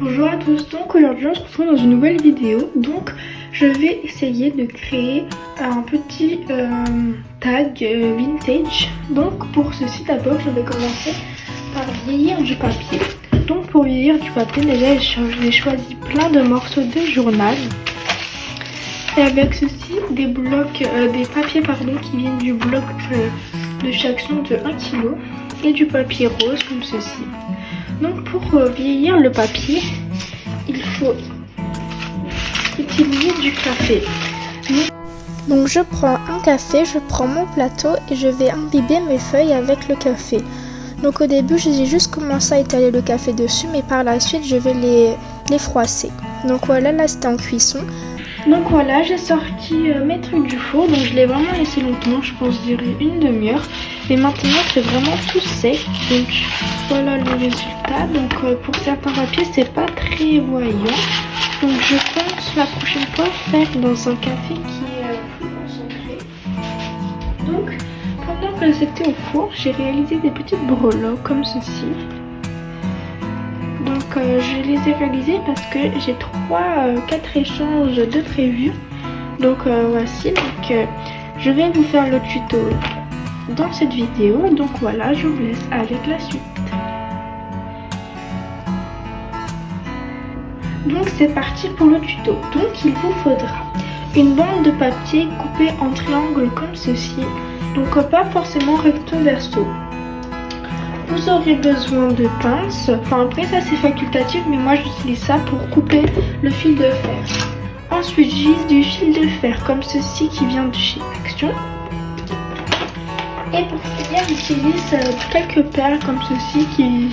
Bonjour à tous, donc aujourd'hui on se retrouve dans une nouvelle vidéo. Donc je vais essayer de créer un petit tag vintage. Donc pour ceci d'abord je vais commencer par vieillir du papier. Donc pour vieillir du papier déjà j'ai choisi plein de morceaux de journal. Et avec ceci des blocs, des papiers qui viennent du bloc de chaque son de 1 kg et du papier rose comme ceci. Donc pour vieillir le papier, il faut utiliser du café. Donc je prends un café, je prends mon plateau et je vais imbiber mes feuilles avec le café. Donc au début j'ai juste commencé à étaler le café dessus, mais par la suite je vais les froisser. Donc voilà, là c'était en cuisson. Donc voilà, j'ai sorti mes trucs du four, donc je l'ai vraiment laissé longtemps, je pense je dirais une demi-heure. Et maintenant c'est vraiment tout sec, donc voilà le résultat. Donc pour certains papiers c'est pas très voyant, donc je pense la prochaine fois faire dans un café qui est plus concentré. Donc pendant que c'était au four, j'ai réalisé des petites breloques comme ceci. Donc je les ai réalisés parce que j'ai 4 échanges de prévus. Donc voici, donc je vais vous faire le tuto dans cette vidéo. Donc voilà, je vous laisse avec la suite. Donc c'est parti pour le tuto. Donc il vous faudra une bande de papier coupée en triangle comme ceci. Donc pas forcément recto verso. Vous aurez besoin de pinces, enfin après ça c'est facultatif, mais moi j'utilise ça pour couper le fil de fer. Ensuite j'utilise du fil de fer comme ceci qui vient de chez Action. Et pour finir j'utilise quelques perles comme ceci,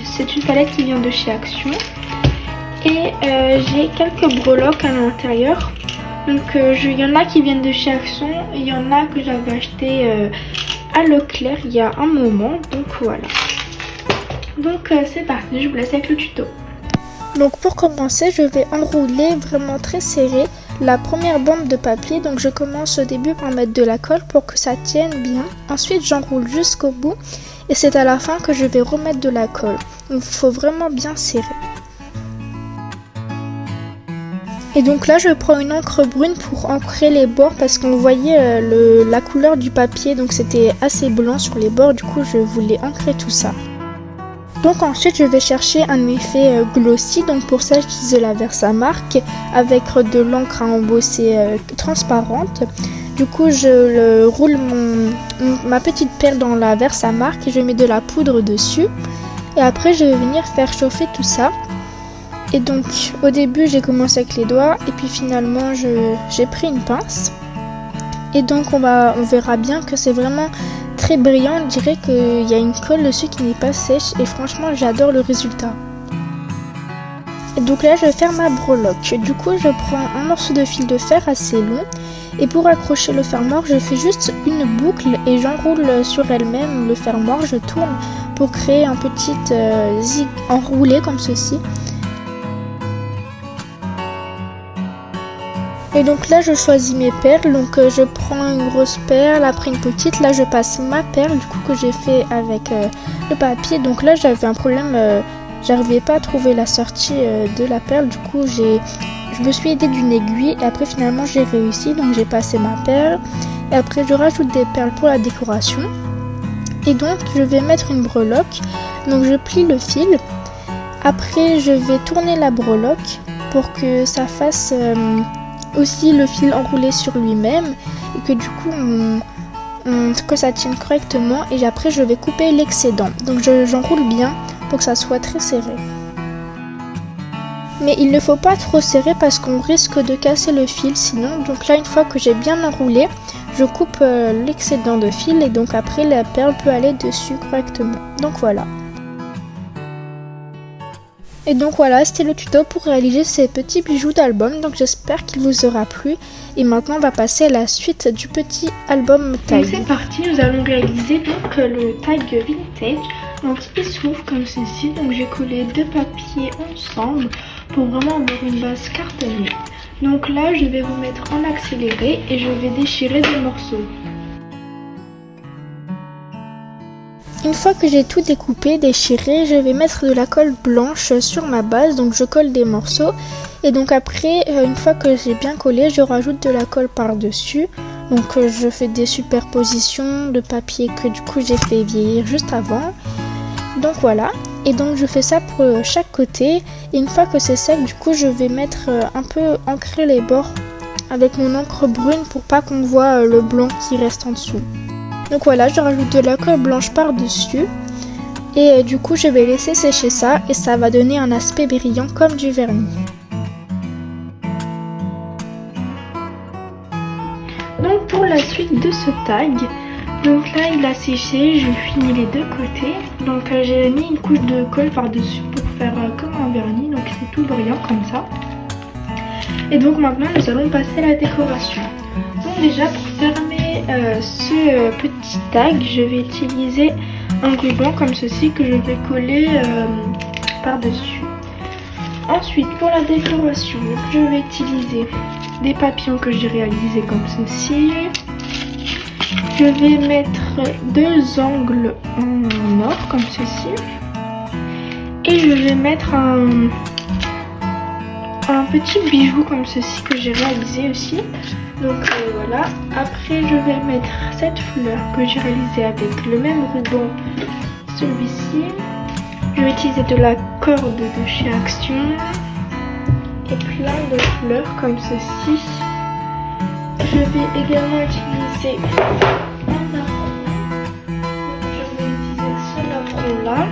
c'est une palette qui vient de chez Action. Et j'ai quelques breloques à l'intérieur. Donc il y en a qui viennent de chez Action, et il y en a que j'avais acheté à Leclerc il y a un moment, donc voilà. Donc c'est parti, je vous laisse avec le tuto. Donc pour commencer, je vais enrouler vraiment très serré la première bande de papier. Donc je commence au début par mettre de la colle pour que ça tienne bien. Ensuite j'enroule jusqu'au bout et c'est à la fin que je vais remettre de la colle. Donc il faut vraiment bien serrer. Et donc là je prends une encre brune pour ancrer les bords parce qu'on voyait la couleur du papier, donc c'était assez blanc sur les bords, du coup je voulais ancrer tout ça. Donc ensuite je vais chercher un effet glossy, donc pour ça j'utilise de la Versamark avec de l'encre à embosser transparente. Du coup je roule ma petite perle dans la Versamark et je mets de la poudre dessus. Et après je vais venir faire chauffer tout ça. Et donc au début j'ai commencé avec les doigts et puis finalement j'ai pris une pince. Et donc on verra bien que c'est vraiment très brillant, on dirait qu'il y a une colle dessus qui n'est pas sèche et franchement j'adore le résultat. Et donc là je vais faire ma breloque. Du coup je prends un morceau de fil de fer assez long et pour accrocher le fermoir je fais juste une boucle et j'enroule sur elle-même le fermoir, je tourne pour créer un petit zig enroulé comme ceci. Et donc là je choisis mes perles, donc je prends une grosse perle, après une petite, là je passe ma perle du coup que j'ai fait avec le papier. Donc là j'avais un problème, j'arrivais pas à trouver la sortie de la perle, du coup je me suis aidée d'une aiguille et après finalement j'ai réussi, donc j'ai passé ma perle et après je rajoute des perles pour la décoration. Et donc je vais mettre une breloque, donc je plie le fil, après je vais tourner la breloque pour que ça fasse aussi le fil enroulé sur lui-même et que du coup que ça tienne correctement, et après je vais couper l'excédent, donc j'enroule bien pour que ça soit très serré, mais il ne faut pas trop serrer parce qu'on risque de casser le fil sinon. Donc là une fois que j'ai bien enroulé, je coupe l'excédent de fil et donc après la perle peut aller dessus correctement. Donc voilà. Et donc voilà, c'était le tuto pour réaliser ces petits bijoux d'album, donc j'espère qu'il vous aura plu. Et maintenant on va passer à la suite du petit album tag. Donc c'est parti, nous allons réaliser donc le tag vintage. Donc il s'ouvre comme ceci, donc j'ai collé 2 papiers ensemble pour vraiment avoir une base cartonnée. Donc là je vais vous mettre en accéléré et je vais déchirer des morceaux. Une fois que j'ai tout découpé, déchiré, je vais mettre de la colle blanche sur ma base. Donc je colle des morceaux. Et donc après, une fois que j'ai bien collé, je rajoute de la colle par-dessus. Donc je fais des superpositions de papier que du coup j'ai fait vieillir juste avant. Donc voilà. Et donc je fais ça pour chaque côté. Et une fois que c'est sec, du coup je vais mettre un peu ancrer les bords avec mon encre brune pour pas qu'on voit le blanc qui reste en dessous. Donc voilà, je rajoute de la colle blanche par-dessus. Et du coup, je vais laisser sécher ça et ça va donner un aspect brillant comme du vernis. Donc pour la suite de ce tag, donc là il a séché, j'ai fini les deux côtés. Donc j'ai mis une couche de colle par-dessus pour faire comme un vernis, donc c'est tout brillant comme ça. Et donc maintenant nous allons passer à la décoration. Donc déjà pour fermer ce petit tag, je vais utiliser un ruban comme ceci que je vais coller par-dessus. Ensuite pour la décoration, je vais utiliser des papillons que j'ai réalisés comme ceci. Je vais mettre deux angles en or comme ceci. Et je vais mettre un petit bijou comme ceci que j'ai réalisé aussi. Donc voilà. Après je vais mettre cette fleur que j'ai réalisée avec le même ruban, celui-ci. Je vais utiliser de la corde de chez Action et plein de fleurs comme ceci. Je vais également utiliser un apron. Je vais utiliser ce apron là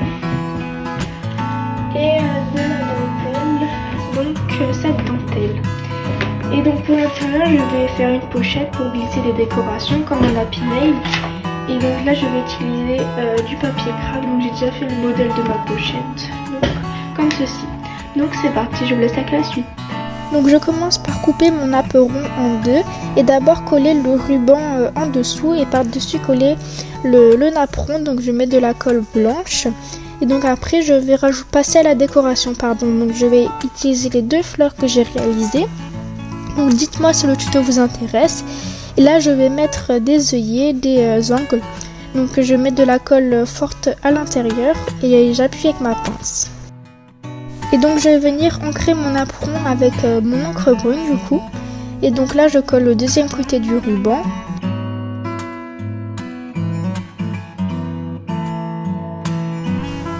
et de la dentelle, donc cette dentelle. Et donc pour l'intérieur, je vais faire une pochette pour glisser des décorations comme un happy mail. Et donc là, je vais utiliser du papier craft. Donc j'ai déjà fait le modèle de ma pochette, donc comme ceci. Donc c'est parti, je vous laisse avec la suite. Donc je commence par couper mon apron en deux et d'abord coller le ruban en dessous et par-dessus coller le napperon. Donc je mets de la colle blanche. Et donc après, je vais passer à la décoration. Donc je vais utiliser les deux fleurs que j'ai réalisées. Donc dites-moi si le tuto vous intéresse. Et là je vais mettre des œillets, des angles. Donc je mets de la colle forte à l'intérieur et j'appuie avec ma pince. Et donc je vais venir ancrer mon apron avec mon encre brune du coup. Et donc là je colle le deuxième côté du ruban.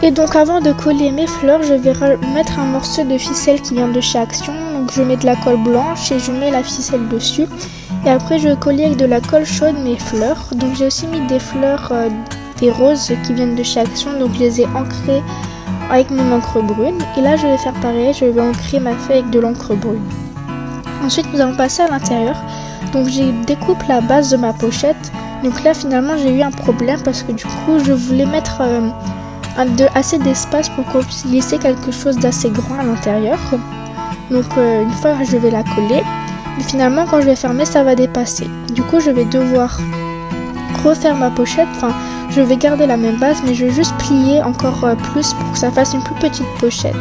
Et donc avant de coller mes fleurs, je vais mettre un morceau de ficelle qui vient de chez Action. Donc je mets de la colle blanche et je mets la ficelle dessus. Et après je vais coller avec de la colle chaude mes fleurs. Donc j'ai aussi mis des fleurs, des roses qui viennent de chez Action. Donc je les ai ancrées avec mon encre brune. Et là je vais faire pareil, je vais ancrer ma feuille avec de l'encre brune. Ensuite nous allons passer à l'intérieur. Donc j'ai découpé la base de ma pochette. Donc là finalement j'ai eu un problème parce que du coup je voulais mettre assez d'espace pour qu'on puisse glisser quelque chose d'assez grand à l'intérieur. Donc une fois je vais la coller, mais finalement quand je vais fermer ça va dépasser. Du coup je vais devoir refaire ma pochette, enfin je vais garder la même base mais je vais juste plier encore plus pour que ça fasse une plus petite pochette.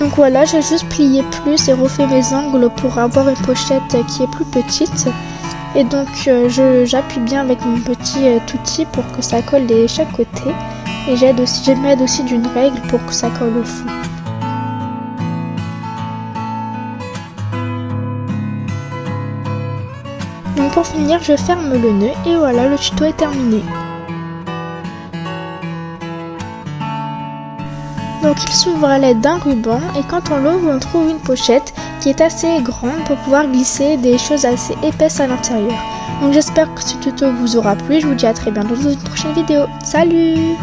Donc voilà, j'ai juste plié plus et refait mes angles pour avoir une pochette qui est plus petite. Et donc j'appuie bien avec mon petit outil pour que ça colle de chaque côté. Et je m'aide aussi d'une règle pour que ça colle au fond. Donc pour finir, je ferme le nœud et voilà, le tuto est terminé. Donc il s'ouvre à l'aide d'un ruban et quand on l'ouvre, on trouve une pochette qui est assez grande pour pouvoir glisser des choses assez épaisses à l'intérieur. Donc j'espère que ce tuto vous aura plu, je vous dis à très bientôt dans une prochaine vidéo. Salut!